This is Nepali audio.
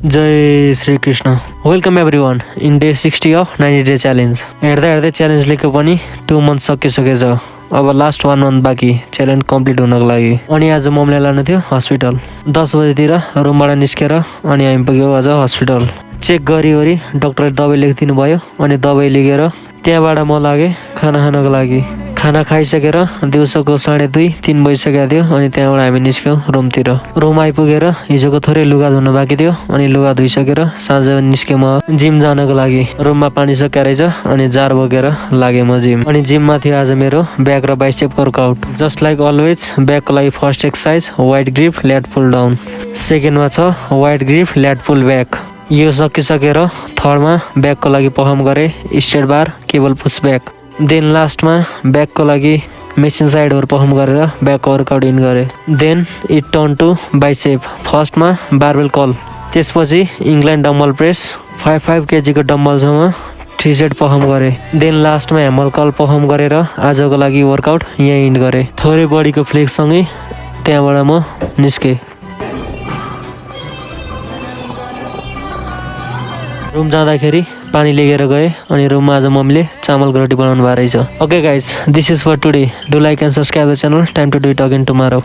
Jay Shri Krishna welcome everyone in day 60 of 90 day challenge हेर्दै च्यालेन्ज लेखेको पनि 2 मन्थ सकिसकेछ। अब लास्ट 1 मन्थ बाँकी च्यालेन्ज कम्प्लिट हुनको लागि। अनि आज मम्मीलाई लानु थियो हस्पिटल 10 बजेतिर रुमबाट निस्केर अनि हामी पुग्यौँ आज हस्पिटल। चेक गरिवरी डाक्टरले दबाई लेखिदिनु भयो अनि दबाई लिएर त्यहाँबाट म लागेँ खाना खानको लागि। खाना खाइसकेर दिउँसोको 2:30-3 बजिसकेको थियो अनि त्यहाँबाट हामी निस्क्यौँ रुमतिर। रुम आइपुगेर हिजोको थोरै लुगा धुन बाँकी थियो अनि लुगा धोइसकेर साँझ निस्केँ म जिम जानको लागि। रुममा पानी सकिया रहेछ अनि जार बोकेर लागेँ म जिम। अनि जिममा थियो आज मेरो ब्याक र bicep workout. Just like always ब्याकको लागि first exercise wide grip lat pull down, सेकेन्डमा छ wide grip lat pull back. यो सकिसकेर थर्डमा ब्याकको लागि पर्फर्म गरेँ straight bar cable push back. Then लास्टमा ब्याकको लागि मेसिन साइडहरू पर्फर्म गरेर ब्याक वर्कआउट इन गरेँ। Then it turn to bicep. फर्स्टमा बारबेल कल, त्यसपछि इङ्ग्ल्यान्ड डम्बल प्रेस 5 केजीको डम्बलसम्म 3 सेट पर्फर्म गरेँ। देन लास्टमा ह्यामर कल पर्फर्म गरेर आजको लागि वर्कआउट यहाँ इन्ड गरेँ। थोरै बडीको फ्लेक्ससँगै त्यहाँबाट म निस्केँ। रुम जाँदाखेरि पानी लिएर गएँ अनि रुममा आज मम्मीले चामलको रोटी बनाउनु भएको रहेछ। Okay guys, this is for today. Do like and subscribe the channel. Time to do it again tomorrow.